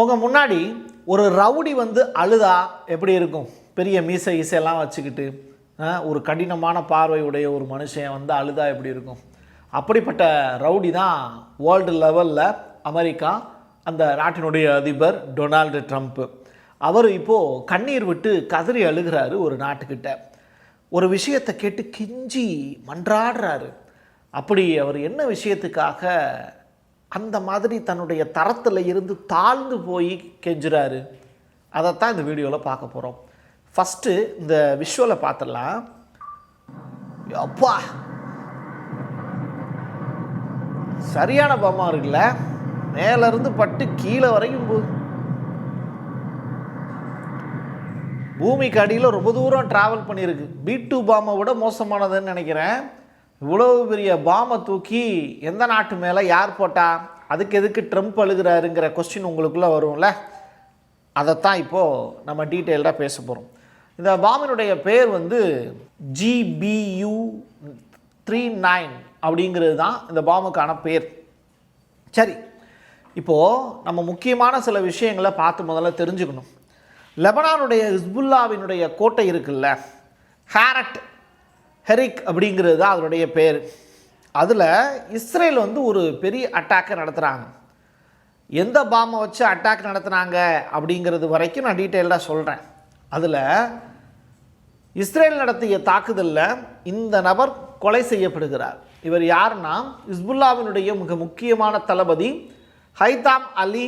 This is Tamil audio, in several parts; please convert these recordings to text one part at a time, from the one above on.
உங்கள் முன்னாடி ஒரு ரவுடி வந்து அழுதா எப்படி இருக்கும்? பெரிய மீசை இசையெல்லாம் வச்சுக்கிட்டு ஒரு கடினமான பார்வையுடைய ஒரு மனுஷன் வந்து அழுதா எப்படி இருக்கும்? அப்படிப்பட்ட ரவுடி தான் வேர்ல்டு லெவலில் அமெரிக்கா, அந்த நாட்டினுடைய அதிபர் டொனால்டு ட்ரம்ப்பு. அவர் இப்போது கண்ணீர் விட்டு கதறி அழுகிறாரு. ஒரு நாட்டுக்கிட்ட ஒரு விஷயத்தை கேட்டு கிஞ்சி மன்றாடுறாரு. அப்படி அவர் என்ன விஷயத்துக்காக அந்த மாதிரி தன்னுடைய தரத்தில் இருந்து தாழ்ந்து போய் கெஞ்சுறாரு, அதைத்தான் இந்த வீடியோவில் பார்க்க போகிறோம். ஃபஸ்ட்டு இந்த விஷுவலை பார்த்துடலாம். அப்பா, சரியான பம்மா இருக்குல்ல, மேலேருந்து பட்டு கீழே வரைக்கும் போகுது. பூமிக்கு அடியில் ரொம்ப தூரம் ட்ராவல் பண்ணியிருக்கு. B2 பாமை விட மோசமானதுன்னு நினைக்கிறேன். இவ்வளோ பெரிய பாமை தூக்கி எந்த நாட்டு மேலே யார் போட்டா? அதுக்கு எதுக்கு ட்ரம்ப் அழுகிறாருங்கிற கொஸ்டின் உங்களுக்குள்ளே வரும்ல. அதைத்தான் இப்போது நம்ம டீட்டெயில்டாக பேச போகிறோம். இந்த பாமினுடைய பேர் வந்து GBU-39 அப்படிங்கிறது தான் இந்த பாமுக்கான பேர். சரி, இப்போது நம்ம முக்கியமான சில விஷயங்களை பார்த்து முதல்ல தெரிஞ்சுக்கணும். லெபனானுடைய ஹிஸ்புல்லாவினுடைய கோட்டை இருக்குல்ல, ஹெரிக் அப்படிங்கிறது தான் அதனுடைய பேர். அதில் இஸ்ரேல் வந்து ஒரு பெரிய அட்டாக்கை நடத்துகிறாங்க. எந்த பாமை வச்சு அட்டாக் நடத்துனாங்க அப்படிங்கிறது வரைக்கும் நான் டீட்டெயில்டாக சொல்கிறேன். அதில் இஸ்ரேல் நடத்திய தாக்குதலில் இந்த நபர் கொலை செய்யப்படுகிறார். இவர் யாருன்னா, ஹிஸ்புல்லாவினுடைய மிக முக்கியமான தளபதி ஹைதாம் அலி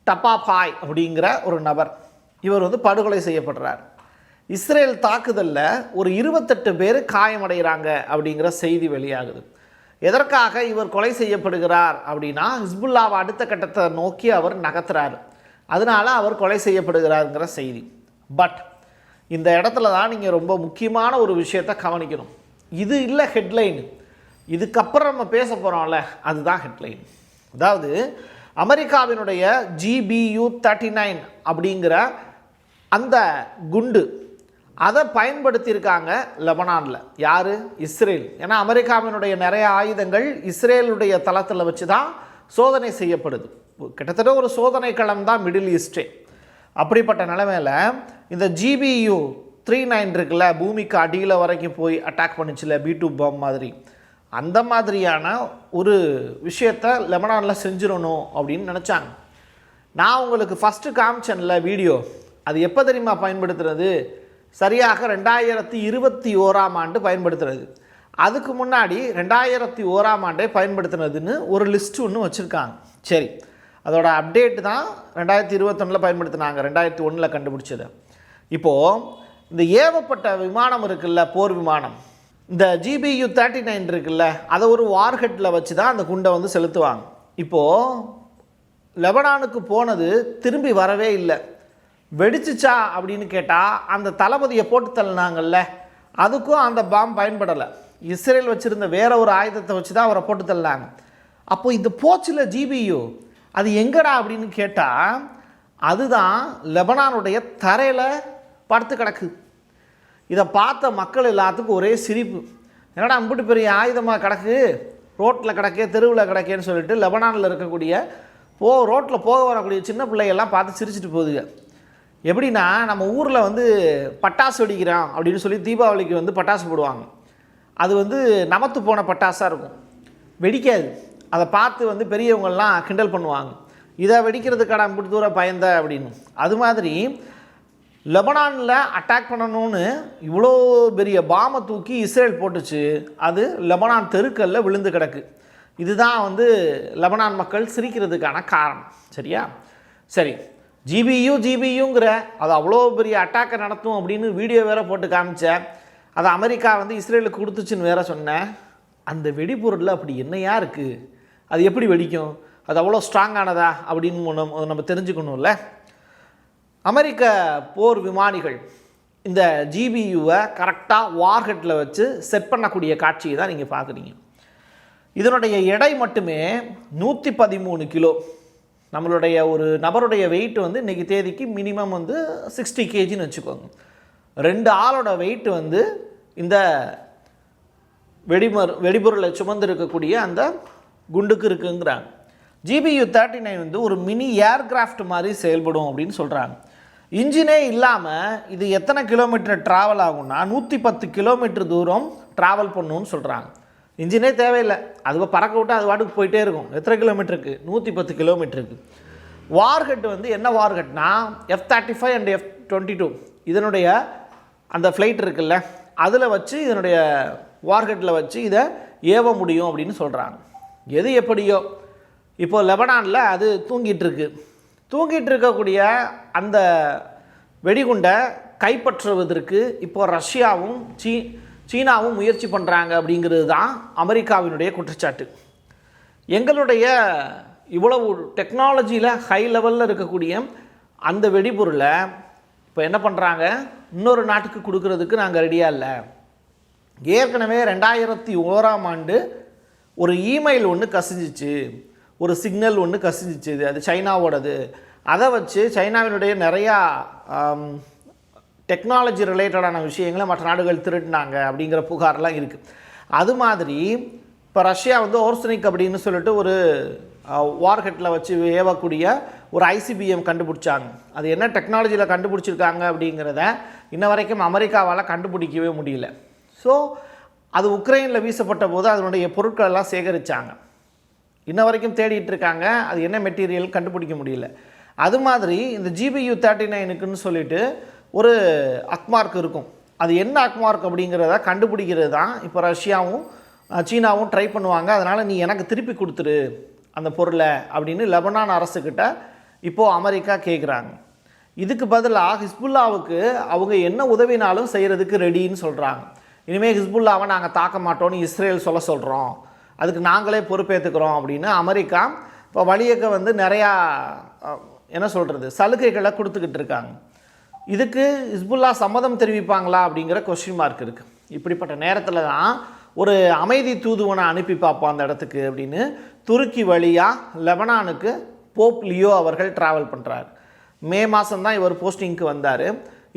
டபாபாய் அப்படிங்கிற ஒரு நபர். இவர் வந்து படுகொலை செய்யப்படுறார். இஸ்ரேல் தாக்குதலில் ஒரு 28 பேர் காயமடைகிறாங்க அப்படிங்கிற செய்தி வெளியாகுது. எதற்காக இவர் கொலை செய்யப்படுகிறார் அப்படின்னா, ஹிஸ்புல்லாவை அடுத்த கட்டத்தை நோக்கி அவர் நகர்த்துறாரு, அதனால அவர் கொலை செய்யப்படுகிறாருங்கிற செய்தி. பட் இந்த இடத்துல தான் நீங்கள் ரொம்ப முக்கியமான ஒரு விஷயத்தை கவனிக்கணும். இது இல்லை ஹெட்லைன், இதுக்கப்புறம் நம்ம பேச போகிறோம்ல, அதுதான் ஹெட்லைன். அதாவது அமெரிக்காவினுடைய GBU-39 அப்படிங்கிற அந்த குண்டு அதை பயன்படுத்தியிருக்காங்க லெபனானில். யார்? இஸ்ரேல். ஏன்னா அமெரிக்காவினுடைய நிறைய ஆயுதங்கள் இஸ்ரேலுடைய தளத்தில் வச்சு தான் சோதனை செய்யப்படுது. கிட்டத்தட்ட ஒரு சோதனை களம் தான் மிடில் ஈஸ்டே. அப்படிப்பட்ட நிலைமையில் இந்த GBU-39 இருக்குல்ல, பூமிக்கு அடியில் வரைக்கும் போய் அட்டாக் பண்ணிச்சுல, B2 பாம் மாதிரி, அந்த மாதிரியான ஒரு விஷயத்தை லெபனானில் செஞ்சிடணும் அப்படின்னு நினச்சாங்க. நான் உங்களுக்கு ஃபஸ்ட்டு காமிச்சேன்ல வீடியோ, அது எப்போ தெரியுமா பயன்படுத்துறது? சரியாக 2021ஆம் ஆண்டு பயன்படுத்துறது. அதுக்கு முன்னாடி 2001ஆம் ஆண்டே பயன்படுத்துனதுன்னு ஒரு லிஸ்ட்டு ஒன்று வச்சுருக்காங்க. சரி, அதோட அப்டேட் தான் 2021 பயன்படுத்தினாங்க, 2001 கண்டுபிடிச்சது. இப்போது இந்த ஏவப்பட்ட விமானம் இருக்குல்ல, போர் விமானம், இந்த GBU-39 இருக்குல்ல, அதை ஒரு வார்ஹெட்டில் வச்சு தான் அந்த குண்டை வந்து செலுத்துவாங்க. இப்போது லெபனானுக்கு போனது திரும்பி வரவே இல்லை. வெடிச்சிச்சா அப்படின்னு கேட்டால், அந்த தளபதியை போட்டு தள்ளினாங்கல்ல, அதுக்கும் அந்த பாம் பயன்படலை. இஸ்ரேல் வச்சுருந்த வேற ஒரு ஆயுதத்தை வச்சு தான் அவரை போட்டு தள்ளினாங்க. அப்போ இந்த போச்சில் GBU அது எங்கடா அப்படின்னு கேட்டால், அதுதான் லெபனானுடைய தரையில் படுத்து கிடக்கு. இதை பார்த்த மக்கள் எல்லாத்துக்கும் ஒரே சிரிப்பு. என்னடா அம்பிட்டு பெரிய ஆயுதமாக கிடக்கு, ரோட்டில் கிடக்கே, தெருவில் கிடக்கேன்னு சொல்லிட்டு லெபனானில் இருக்கக்கூடிய ரோட்டில் போக வரக்கூடிய சின்ன பிள்ளைகள்லாம் பார்த்து சிரிச்சிட்டு போகுதுங்க. எப்படின்னா, நம்ம ஊரில் வந்து பட்டாசு வெடிக்கிறோம் அப்படின்னு சொல்லி தீபாவளிக்கு வந்து பட்டாசு போடுவாங்க. அது வந்து நமத்து போன பட்டாசாக இருக்கும், வெடிக்காது. அதை பார்த்து வந்து பெரியவங்கள்லாம் கிண்டல் பண்ணுவாங்க, இதை வெடிக்கிறதுக்கான அம்பிட்டு தூரம் பயந்த அப்படின்னு. அது மாதிரி லெபனானில் அட்டாக் பண்ணணும்னு இவ்வளோ பெரிய பாமை தூக்கி இஸ்ரேல் போட்டுச்சு. அது லெபனான் தெருக்கல்ல விழுந்து கிடக்கு. இதுதான் வந்து லெபனான் மக்கள் சிரிக்கிறதுக்கான காரணம். சரியா? சரி, GBUங்கிற அது அவ்வளோ பெரிய அட்டாக்கை நடத்தும் அப்படின்னு வீடியோ வேறு போட்டு காமிச்சேன். அதை அமெரிக்கா வந்து இஸ்ரேலுக்கு கொடுத்துச்சுன்னு வேற சொன்னேன். அந்த வெடிபொருளில் அப்படி என்னையா இருக்குது? அது எப்படி வெடிக்கும்? அது அவ்வளோ ஸ்ட்ராங்கானதா அப்படின்னு நம்ம தெரிஞ்சுக்கணும்ல. அமெரிக்க போர் விமானிகள் இந்த GBUவை கரெக்டாக வார்ஹெட்டில் வச்சு செட் பண்ணக்கூடிய காட்சியை தான் நீங்கள் பார்க்குறீங்க. இதனுடைய எடை மட்டுமே 113 கிலோ. நம்மளுடைய ஒரு நபருடைய வெயிட் வந்து இன்றைக்கி தேதிக்கு மினிமம் வந்து 60 kgன்னு வச்சுக்கோங்க. 2 ஆளோட வெயிட் வந்து இந்த வெடிபொருளை சுமந்து இருக்கக்கூடிய அந்த குண்டுக்கு இருக்குங்கிறாங்க. GBU-39 வந்து ஒரு மினி ஏர்கிராஃப்ட் மாதிரி செயல்படும் அப்படின்னு சொல்கிறாங்க. இன்ஜினே இல்லாமல் இது எத்தனை கிலோமீட்டர் ட்ராவல் ஆகும்னா 110 கிலோமீட்டர் தூரம் ட்ராவல் பண்ணணும்னு சொல்கிறாங்க. இன்ஜினே தேவையில்லை, அது பறக்க விட்டு அது வாட்டுக்கு போயிட்டே இருக்கும். எத்தனை கிலோமீட்டருக்கு? 110 கிலோமீட்டருக்கு. வார்ஹெட் வந்து என்ன வார்ஹெட்னா F-35 அண்ட் F-22 இதனுடைய அந்த ஃப்ளைட் இருக்குல்ல, அதில் வச்சு இதனுடைய வார்ஹெட்டில் வச்சு இதை ஏவ முடியும் அப்படின்னு சொல்கிறாங்க. எது எப்படியோ இப்போது லெபனானில் அது தூங்கிட்டு இருக்கக்கூடிய அந்த வெடிகுண்டை கைப்பற்றுவதற்கு இப்போ ரஷ்யாவும் சீனாவும் முயற்சி பண்ணுறாங்க அப்படிங்கிறது தான் அமெரிக்காவினுடைய குற்றச்சாட்டு. எங்களுடைய இவ்வளவு டெக்னாலஜியில் ஹை லெவலில் இருக்கக்கூடிய அந்த வெடிபொருளை இப்போ என்ன பண்ணுறாங்க, இன்னொரு நாட்டுக்கு கொடுக்கறதுக்கு நாங்கள் ரெடியாக இல்லை. ஏற்கனவே 2001ஆம் ஆண்டு ஒரு இமெயில் ஒன்று கசிஞ்சிச்சு, ஒரு சிக்னல் ஒன்று கசிஞ்சிச்சு, அது சைனாவோடது. அதை வச்சு சைனாவினுடைய நிறையா டெக்னாலஜி ரிலேட்டடான விஷயங்களை மற்ற நாடுகள் திருடினாங்க அப்படிங்கிற புகாரெலாம் இருக்குது. அது மாதிரி இப்போ ரஷ்யா வந்து ஓர்சனிக் அப்படின்னு சொல்லிட்டு ஒரு வார்ஹெட்டில் வச்சு ஏவக்கூடிய ஒரு ICBM கண்டுபிடிச்சாங்க. அது என்ன டெக்னாலஜியில் கண்டுபிடிச்சிருக்காங்க அப்படிங்கிறத இன்ன வரைக்கும் அமெரிக்காவால் கண்டுபிடிக்கவே முடியல. ஸோ அது உக்ரைனில் வீசப்பட்ட போது அதனுடைய பொருட்கள் எல்லாம் சேகரித்தாங்க. இன்ன வரைக்கும் தேடிட்டு இருக்காங்க, அது என்ன மெட்டீரியல் கண்டுபிடிக்க முடியல. அது மாதிரி இந்த GBU-39க்குன்னு சொல்லிட்டு ஒரு அக்மார்க் இருக்கும். அது என்ன அக்மார்க் அப்படிங்கிறத கண்டுபிடிக்கிறது தான் இப்போ ரஷ்யாவும் சீனாவும் ட்ரை பண்ணுவாங்க. அதனால் நீ எனக்கு திருப்பி கொடுத்துரு அந்த பொருளை அப்படின்னு லெபனான் அரசுக்கிட்ட இப்போது அமெரிக்கா கேட்குறாங்க. இதுக்கு பதிலாக ஹிஸ்புல்லாவுக்கு அவங்க என்ன உதவினாலும் செய்கிறதுக்கு ரெடின்னு சொல்கிறாங்க. இனிமேல் ஹிஸ்புல்லாவை நாங்கள் தாக்க மாட்டோம்னு இஸ்ரேல் சொல்கிறோம், அதுக்கு நாங்களே பொறுப்பேற்றுக்கிறோம் அப்படின்னு அமெரிக்கா இப்போ வழியக்க வந்து நிறையா என்ன சொல்கிறது சலுகைகளை கொடுத்துக்கிட்டு இருக்காங்க. இதுக்கு ஹிஸ்புல்லா சம்மதம் தெரிவிப்பாங்களா அப்படிங்கிற கொஸ்டின் மார்க் இருக்குது. இப்படிப்பட்ட நேரத்தில் தான் ஒரு அமைதி தூதுவனை அனுப்பி பார்ப்போம் அந்த இடத்துக்கு அப்படின்னு துருக்கி வழியாக லெபனானுக்கு போப் லியோ அவர்கள் ட்ராவல் பண்ணுறாரு. மே மாதம் தான் இவர் போஸ்டிங்க்கு வந்தார்.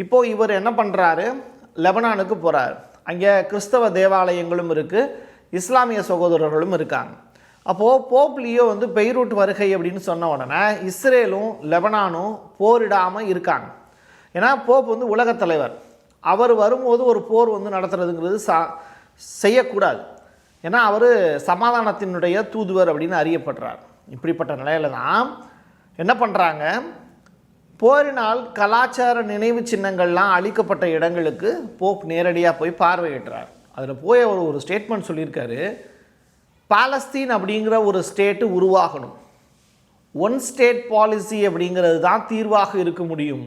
இப்போது இவர் என்ன பண்ணுறாரு, லெபனானுக்கு போகிறார். அங்கே கிறிஸ்தவ தேவாலயங்களும் இருக்குது, இஸ்லாமிய சகோதரர்களும் இருக்காங்க. அப்போது போப் லியோ வந்து பெய்ரூட் வருகை அப்படின்னு சொன்ன உடனே இஸ்ரேலும் லெபனானும் போரிடாமல் இருக்காங்க. ஏன்னா போப் வந்து உலகத் தலைவர், அவர் வரும்போது ஒரு போர் வந்து நடத்துறதுங்கிறது செய்யக்கூடாது. ஏன்னா அவர் சமாதானத்தினுடைய தூதுவர் அப்படின்னு அறியப்படுறார். இப்படிப்பட்ட நிலையில தான் என்ன பண்ணுறாங்க, போரினால் கலாச்சார நினைவு சின்னங்கள்லாம் அழிக்கப்பட்ட இடங்களுக்கு போப் நேரடியாக போய் பார்வையிடுறார். அதில் போய் அவர் ஒரு ஸ்டேட்மெண்ட் சொல்லியிருக்காரு, பாலஸ்தீன் அப்படிங்கிற ஒரு ஸ்டேட்டு உருவாகணும், ஒன் ஸ்டேட் பாலிசி அப்படிங்கிறது தான் தீர்வாக இருக்க முடியும்,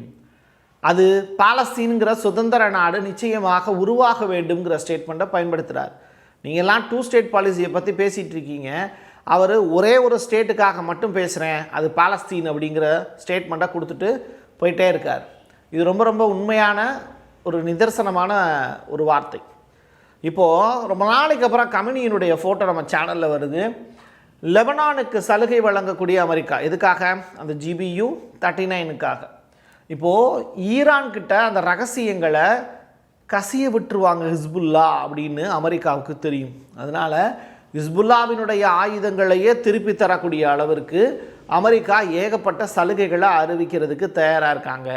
அது பாலஸ்தீனுங்கிற சுதந்திர நாடு நிச்சயமாக உருவாக வேண்டும்ங்கிற ஸ்டேட்மெண்ட்டை பயன்படுத்துகிறார். நீங்கள்லாம் 2 ஸ்டேட் பாலிசியை பற்றி பேசிகிட்டு இருக்கீங்க, அவர் ஒரே ஒரு ஸ்டேட்டுக்காக மட்டும் பேசுகிறேன், அது பாலஸ்தீன் அப்படிங்கிற ஸ்டேட்மெண்ட்டை கொடுத்துட்டு போயிட்டே இருக்கார். இது ரொம்ப ரொம்ப உண்மையான ஒரு நிதர்சனமான ஒரு வார்த்தை. இப்போது ரொம்ப நாளைக்கு அப்புறம் கமினியினுடைய ஃபோட்டோ நம்ம சேனலில் வருது. லெபனானுக்கு சலுகை வழங்கக்கூடிய அமெரிக்கா எதுக்காக, அந்த GBU-39க்காக. இப்போது ஈரான்கிட்ட அந்த ரகசியங்களை கசிய விட்டுருவாங்க ஹிஸ்புல்லா அப்படின்னு அமெரிக்காவுக்கு தெரியும். அதனால் ஹிஸ்புல்லாவினுடைய ஆயுதங்களையே திருப்பி தரக்கூடிய அளவிற்கு அமெரிக்கா ஏகப்பட்ட சலுகைகளை அறிவிக்கிறதுக்கு தயாராக இருக்காங்க.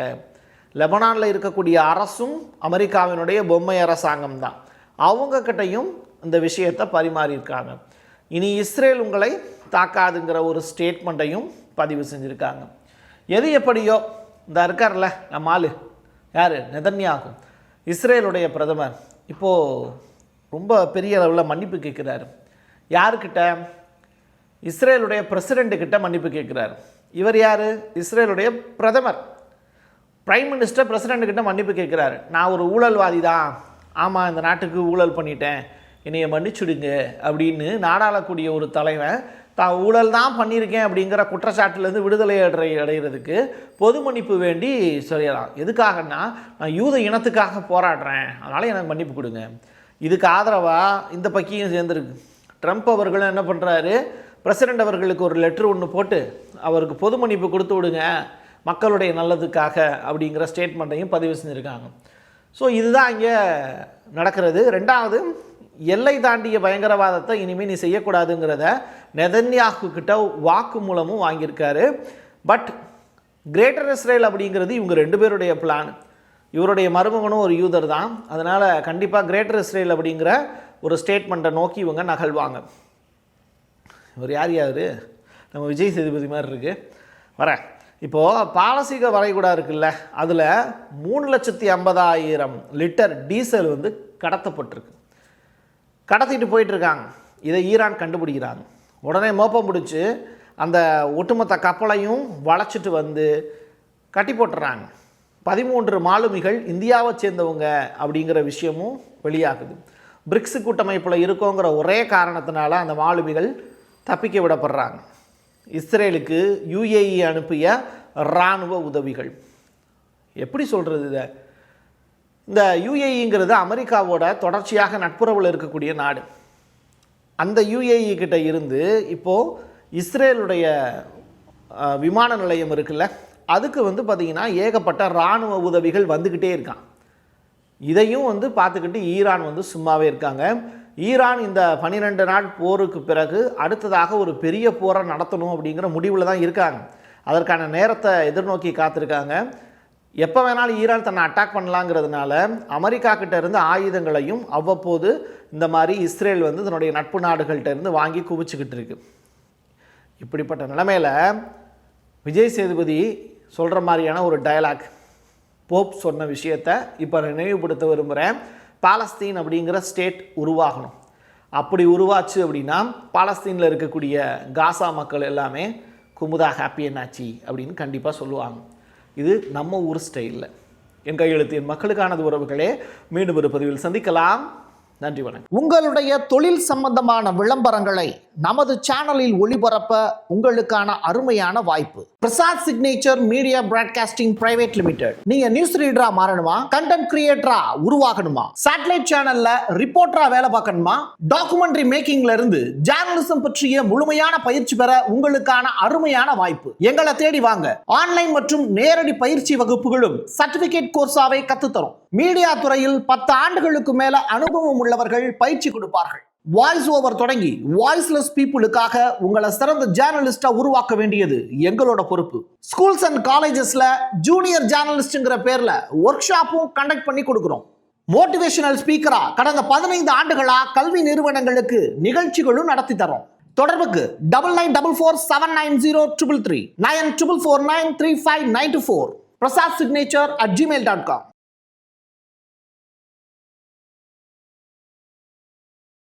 லெபனானில் இருக்கக்கூடிய அரசும் அமெரிக்காவினுடைய பொம்மை அரசாங்கம் தான், அவங்கக்கிட்டையும் இந்த விஷயத்தை பரிமாறியிருக்காங்க. இனி இஸ்ரேல் உங்களை தாக்காதுங்கிற ஒரு ஸ்டேட்மெண்ட்டையும் பதிவு செஞ்சுருக்காங்க. எது எப்படியோ இந்த இருக்கார்ல நம்ம ஆளு யார், நெதன்யாகு, இஸ்ரேலுடைய பிரதமர், இப்போது ரொம்ப பெரிய அளவில் மன்னிப்பு கேட்குறாரு. யாருக்கிட்ட, இஸ்ரேலுடைய பிரசிடெண்ட்டுக்கிட்ட மன்னிப்பு கேட்குறாரு. இவர் யார், இஸ்ரேலுடைய பிரதமர், பிரைம் மினிஸ்டர் பிரசிடெண்ட்டுக்கிட்ட மன்னிப்பு கேட்குறாரு. நான் ஒரு ஊழல்வாதி தான், ஆமாம் இந்த நாட்டுக்கு ஊழல் பண்ணிட்டேன், என்னையை மன்னிச்சுடுங்க அப்படின்னு நாடாளக்கூடிய ஒரு தலைவன் தான் ஊழல் தான் பண்ணியிருக்கேன் அப்படிங்கிற குற்றச்சாட்டுலேருந்து விடுதலை அடைகிறதுக்கு பொது மன்னிப்பு வேண்டி சொல்லலாம். எதுக்காகன்னா, நான் யூத இனத்துக்காக போராடுறேன், அதனால் எனக்கு மன்னிப்பு கொடுங்க. இதுக்கு ஆதரவாக இந்த பக்கியும் சேர்ந்துருக்கு. ட்ரம்ப் அவர்களும் என்ன பண்ணுறாரு, பிரசிடெண்ட் அவர்களுக்கு ஒரு லெட்ரு ஒன்று போட்டு அவருக்கு பொது மன்னிப்பு கொடுத்து விடுங்க மக்களுடைய நல்லதுக்காக அப்படிங்கிற ஸ்டேட்மெண்ட்டையும் பதிவு செஞ்சுருக்காங்க. ஸோ இதுதான் இங்கே நடக்கிறது. ரெண்டாவது, எல்லை தாண்டிய பயங்கரவாதத்தை இனிமேல் நீ செய்யக்கூடாதுங்கிறத நெதன்யாகு கிட்ட வாக்கு மூலமும் வாங்கியிருக்காரு. பட் கிரேட்டர் இஸ்ரேல் அப்படிங்கிறது இவங்க 2 பேருடைய பிளான். இவருடைய மருமகனும் ஒரு யூதர் தான். அதனால் கண்டிப்பாக கிரேட்டர் இஸ்ரேல் அப்படிங்கிற ஒரு ஸ்டேட்மெண்ட்டை நோக்கி இவங்க நகழ்வாங்க. இவர் யார் நம்ம விஜய் சேதுபதி மாதிரி இருக்குது. வரேன். இப்போது பாலசீக வளைகுடா இருக்குல்ல, அதில் 3,50,000 லிட்டர் டீசல் வந்து கடத்தப்பட்டிருக்கு. கடத்திட்டு போயிட்டுருக்காங்க. இதை ஈரான் கண்டுபிடிக்கிறாங்க. உடனே மோப்பம் பிடிச்சி அந்த ஒட்டுமொத்த கப்பலையும் வளைச்சிட்டு வந்து கட்டி போட்டுறாங்க. 13 மாலுமிகள் இந்தியாவை சேர்ந்தவங்க அப்படிங்கிற விஷயமும் வெளியாகுது. பிரிக்ஸ் கூட்டமைப்பில் இருக்கோங்கிற ஒரே காரணத்தினால அந்த மாலுமிகள் தப்பிக்க விடப்படுறாங்க. இஸ்ரேலுக்கு UAE அனுப்பிய இராணுவ உதவிகள். எப்படி சொல்கிறது இதை? இந்த UAEங்கிறது அமெரிக்காவோட தொடர்ச்சியாக நட்புறவில் இருக்கக்கூடிய நாடு. அந்த UAE கிட்ட இருந்து இப்போது இஸ்ரேலுடைய விமான நிலையம் இருக்குல்ல, அதுக்கு வந்து பார்த்திங்கன்னா ஏகப்பட்ட இராணுவ உதவிகள் வந்துக்கிட்டே இருக்கான். இதையும் வந்து பார்த்துக்கிட்டு ஈரான் வந்து சும்மாவே இருக்காங்க. ஈரான் இந்த 12 நாள் போருக்கு பிறகு அடுத்ததாக ஒரு பெரிய போரை நடத்தணும் அப்படிங்கிற முடிவில் தான் இருக்காங்க. அதற்கான நேரத்தை எதிர்நோக்கி காத்திருக்காங்க. எப்போ வேணாலும் ஈரான் தன்னை அட்டாக் பண்ணலாங்கிறதுனால அமெரிக்கா கிட்ட இருந்து ஆயுதங்களையும் அவ்வப்போது இந்த மாதிரி இஸ்ரேல் வந்து தன்னுடைய நட்பு நாடுகள்கிட்ட இருந்து வாங்கி குவிச்சுக்கிட்டு இருக்கு. இப்படிப்பட்ட நிலைமையில் விஜய் சேதுபதி சொல்கிற மாதிரியான ஒரு டயலாக், போப் சொன்ன விஷயத்தை இப்போ நினைவுபடுத்த விரும்புகிறேன். பாலஸ்தீன் அப்படிங்கிற ஸ்டேட் உருவாகணும். அப்படி உருவாச்சு அப்படின்னா பாலஸ்தீனில் இருக்கக்கூடிய காசா மக்கள் எல்லாமே குமுதா ஹாப்பி என்னாச்சு அப்படின்னு கண்டிப்பாக சொல்லுவாங்க. இது நம்ம ஊர் ஸ்டைலில். என் கையெழுத்து என் மக்களுக்கானது உறவுகளே. மீண்டும் ஒரு பதிவில் சந்திக்கலாம். நன்றி, வணக்கம். உங்களுடைய தொழில் சம்பந்தமான விளம்பரங்களை நமது சேனலில் ஒளிபரப்ப உங்களுக்கான அருமையான வாய்ப்பு. Prasad signature media broadcasting private limited. நீங்க நியூஸ் ரீடரா மாறணுமா, கண்டென்ட் கிரியேட்டரா உருவாகணுமா, சேட்டலைட் சேனல்ல ரிப்போர்ட்டரா வேலை பார்க்கணுமா, டாக்குமெண்ட்ரி மேக்கிங்ல இருந்து ஜேர்னலிசம் பற்றிய முழுமையான பயிற்சி பெற உங்களுக்கான அருமையான வாய்ப்பு. எங்களை தேடி வாங்க. ஆன்லைன் மற்றும் நேரடி பயிற்சி வகுப்புகளும் சர்டிபிகேட் கோர்ஸாவே கத்துத்தரும். மீடியா துறையில் 10 ஆண்டுகளுக்கு மேல அனுபவம் உள்ளவர்கள் பயிற்சி கொடுப்பார்கள். வாய்ஸ் ஓவர் தொடங்கி வாய்ஸ்லெஸ் பீப்புளுக்காக உங்களை சிறந்த ஜேர்னலிஸ்டா உருவாக்க வேண்டியது எங்களோட பொறுப்பு. ஸ்கூல்ஸ் அண்ட் காலேஜஸ்ல ஜூனியர் ஜேர்னலிஸ்ட்ங்கிற பேர்ல ஒர்க் ஷாப்பும் கண்டக்ட் பண்ணி கொடுக்கிறோம். மோட்டிவேஷனல் ஸ்பீக்கரா கடந்த 15 ஆண்டுகளா கல்வி நிறுவனங்களுக்கு நிகழ்ச்சிகளும் நடத்தி தரோம். தொடர்புக்கு 9944790333 94493594 prasad signature@gmail.com.